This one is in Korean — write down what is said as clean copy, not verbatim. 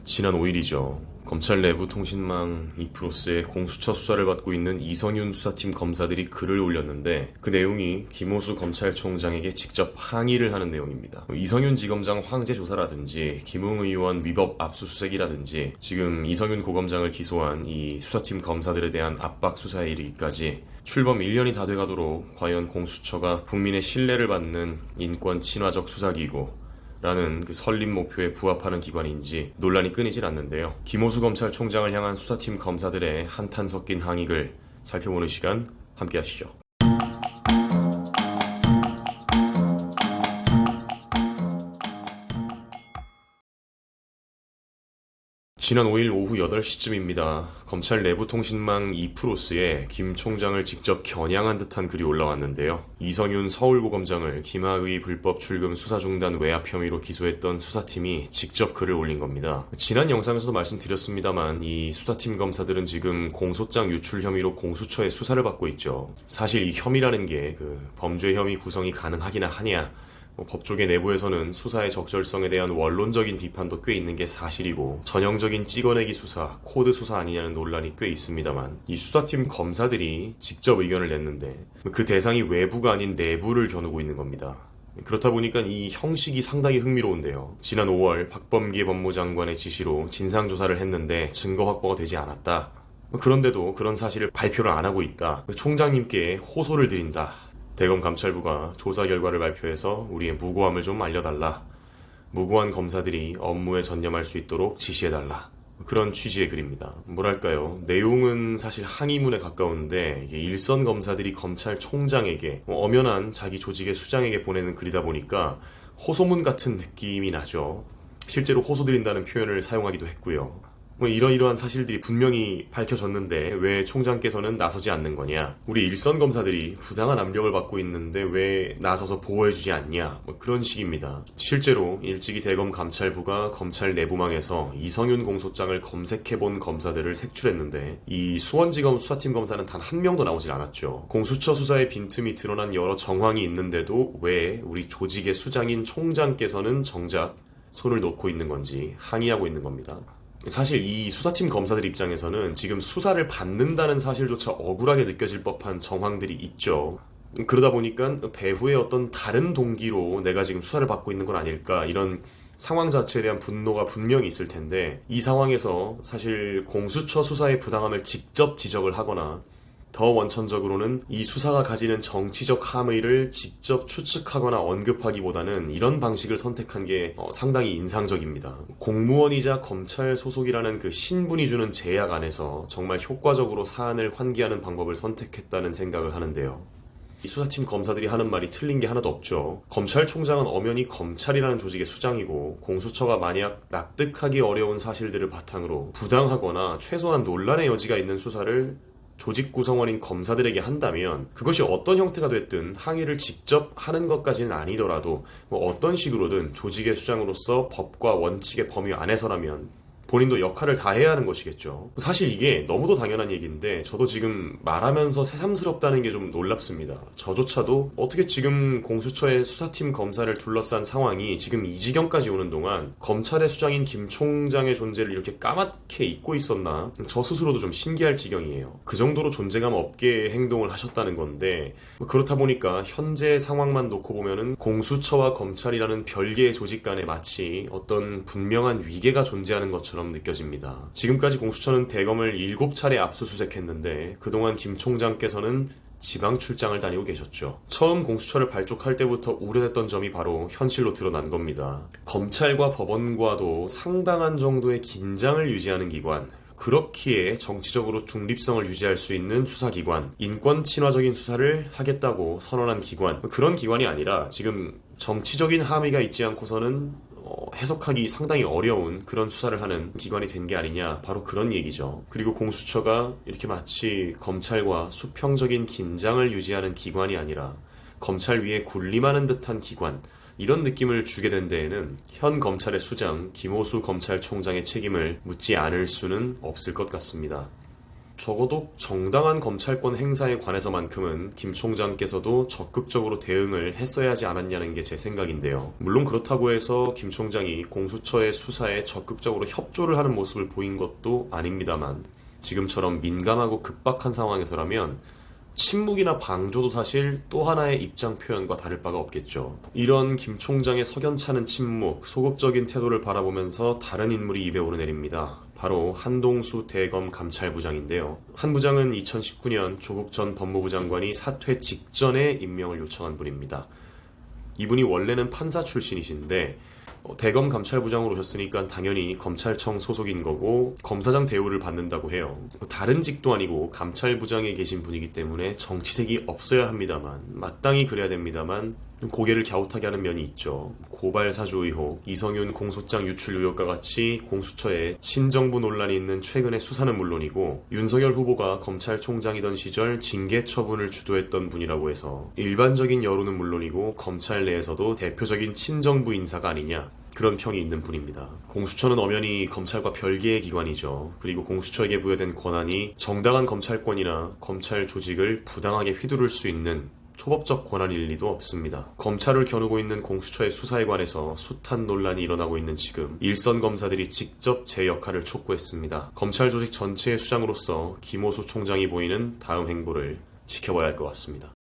지난 5일이죠. 검찰 내부 통신망 이프로스의 공수처 수사를 받고 있는 이성윤 수사팀 검사들이 글을 올렸는데 그 내용이 김호수 검찰총장에게 직접 항의를 하는 내용입니다. 이성윤 지검장 황제 조사라든지 김웅 의원 위법 압수수색이라든지 지금 이성윤 고검장을 기소한 이 수사팀 검사들에 대한 압박 수사에 이르기까지 출범 1년이 다 돼가도록 과연 공수처가 국민의 신뢰를 받는 인권 친화적 수사기구 라는 그 설립 목표에 부합하는 기관인지 논란이 끊이질 않는데요. 김호수 검찰총장을 향한 수사팀 검사들의 한탄 섞인 항의글 살펴보는 시간 함께 하시죠. 지난 5일 오후 8시쯤입니다. 검찰 내부 통신망 이프로스에 김 총장을 직접 겨냥한 듯한 글이 올라왔는데요. 이성윤 서울고검장을 김학의 불법 출금 수사중단 외압 혐의로 기소했던 수사팀이 직접 글을 올린 겁니다. 지난 영상에서도 말씀드렸습니다만 이 수사팀 검사들은 지금 공소장 유출 혐의로 공수처의 수사를 받고 있죠. 사실 이 혐의라는 게 범죄 혐의 구성이 가능하기나 하냐, 법조계 내부에서는 수사의 적절성에 대한 원론적인 비판도 꽤 있는 게 사실이고 전형적인 찍어내기 수사, 코드 수사 아니냐는 논란이 꽤 있습니다만 이 수사팀 검사들이 직접 의견을 냈는데 그 대상이 외부가 아닌 내부를 겨누고 있는 겁니다. 그렇다 보니까 이 형식이 상당히 흥미로운데요. 지난 5월 박범계 법무장관의 지시로 진상조사를 했는데 증거 확보가 되지 않았다. 그런데도 그런 사실을 발표를 안 하고 있다. 총장님께 호소를 드린다. 대검 감찰부가 조사 결과를 발표해서 우리의 무고함을 좀 알려달라. 무고한 검사들이 업무에 전념할 수 있도록 지시해달라. 그런 취지의 글입니다. 뭐랄까요. 내용은 사실 항의문에 가까운데 일선 검사들이 검찰총장에게 엄연한 자기 조직의 수장에게 보내는 글이다 보니까 호소문 같은 느낌이 나죠. 실제로 호소드린다는 표현을 사용하기도 했고요. 이러이러한 사실들이 분명히 밝혀졌는데 왜 총장께서는 나서지 않는 거냐? 우리 일선 검사들이 부당한 압력을 받고 있는데 왜 나서서 보호해주지 않냐? 그런 식입니다. 실제로 일찍이 대검 감찰부가 검찰 내부망에서 이성윤 공소장을 검색해본 검사들을 색출했는데 이 수원지검 수사팀 검사는 단 한 명도 나오질 않았죠. 공수처 수사의 빈틈이 드러난 여러 정황이 있는데도 왜 우리 조직의 수장인 총장께서는 정작 손을 놓고 있는 건지 항의하고 있는 겁니다. 사실 이 수사팀 검사들 입장에서는 지금 수사를 받는다는 사실조차 억울하게 느껴질 법한 정황들이 있죠. 그러다 보니까 배후에 어떤 다른 동기로 내가 지금 수사를 받고 있는 건 아닐까, 이런 상황 자체에 대한 분노가 분명히 있을 텐데 이 상황에서 사실 공수처 수사의 부당함을 직접 지적을 하거나 더 원천적으로는 이 수사가 가지는 정치적 함의를 직접 추측하거나 언급하기보다는 이런 방식을 선택한 게 상당히 인상적입니다. 공무원이자 검찰 소속이라는 그 신분이 주는 제약 안에서 정말 효과적으로 사안을 환기하는 방법을 선택했다는 생각을 하는데요. 이 수사팀 검사들이 하는 말이 틀린 게 하나도 없죠. 검찰총장은 엄연히 검찰이라는 조직의 수장이고 공수처가 만약 납득하기 어려운 사실들을 바탕으로 부당하거나 최소한 논란의 여지가 있는 수사를 조직 구성원인 검사들에게 한다면 그것이 어떤 형태가 됐든 항의를 직접 하는 것까지는 아니더라도 어떤 식으로든 조직의 수장으로서 법과 원칙의 범위 안에서라면 본인도 역할을 다해야 하는 것이겠죠. 사실 이게 너무도 당연한 얘기인데 저도 지금 말하면서 새삼스럽다는 게 좀 놀랍습니다. 저조차도 어떻게 지금 공수처의 수사팀 검사를 둘러싼 상황이 지금 이 지경까지 오는 동안 검찰의 수장인 김 총장의 존재를 이렇게 까맣게 잊고 있었나, 저 스스로도 좀 신기할 지경이에요. 그 정도로 존재감 없게 행동을 하셨다는 건데 그렇다 보니까 현재 상황만 놓고 보면은 공수처와 검찰이라는 별개의 조직 간에 마치 어떤 분명한 위계가 존재하는 것처럼 느껴집니다. 지금까지 공수처는 대검을 7차례 압수수색했는데 그동안 김 총장께서는 지방 출장을 다니고 계셨죠. 처음 공수처를 발족할 때부터 우려했던 점이 바로 현실로 드러난 겁니다. 검찰과 법원과도 상당한 정도의 긴장을 유지하는 기관, 그렇기에 정치적으로 중립성을 유지할 수 있는 수사기관, 인권 친화적인 수사를 하겠다고 선언한 기관, 그런 기관이 아니라 지금 정치적인 함의가 있지 않고서는 해석하기 상당히 어려운 그런 수사를 하는 기관이 된 게 아니냐, 바로 그런 얘기죠. 그리고 공수처가 이렇게 마치 검찰과 수평적인 긴장을 유지하는 기관이 아니라 검찰 위에 군림하는 듯한 기관, 이런 느낌을 주게 된 데에는 현 검찰의 수장 김호수 검찰총장의 책임을 묻지 않을 수는 없을 것 같습니다. 적어도 정당한 검찰권 행사에 관해서만큼은 김 총장께서도 적극적으로 대응을 했어야 하지 않았냐는 게 제 생각인데요. 물론 그렇다고 해서 김 총장이 공수처의 수사에 적극적으로 협조를 하는 모습을 보인 것도 아닙니다만, 지금처럼 민감하고 급박한 상황에서라면 침묵이나 방조도 사실 또 하나의 입장 표현과 다를 바가 없겠죠. 이런 김 총장의 석연찮은 침묵, 소극적인 태도를 바라보면서 다른 인물이 입에 오르내립니다. 바로 한동수 대검 감찰부장인데요. 한 부장은 2019년 조국 전 법무부 장관이 사퇴 직전에 임명을 요청한 분입니다. 이분이 원래는 판사 출신이신데 대검 감찰부장으로 오셨으니까 당연히 검찰청 소속인 거고 검사장 대우를 받는다고 해요. 다른 직도 아니고 감찰부장에 계신 분이기 때문에 정치색이 없어야 합니다만, 마땅히 그래야 됩니다만 고개를 갸웃하게 하는 면이 있죠. 고발 사주 의혹, 이성윤 공소장 유출 의혹과 같이 공수처에 친정부 논란이 있는 최근의 수사는 물론이고, 윤석열 후보가 검찰총장이던 시절 징계 처분을 주도했던 분이라고 해서 일반적인 여론은 물론이고 검찰 내에서도 대표적인 친정부 인사가 아니냐, 그런 평이 있는 분입니다. 공수처는 엄연히 검찰과 별개의 기관이죠. 그리고 공수처에게 부여된 권한이 정당한 검찰권이나 검찰 조직을 부당하게 휘두를 수 있는 초법적 권한일 리도 없습니다. 검찰을 겨누고 있는 공수처의 수사에 관해서 숱한 논란이 일어나고 있는 지금 일선 검사들이 직접 제 역할을 촉구했습니다. 검찰 조직 전체의 수장으로서 김호수 총장이 보이는 다음 행보를 지켜봐야 할 것 같습니다.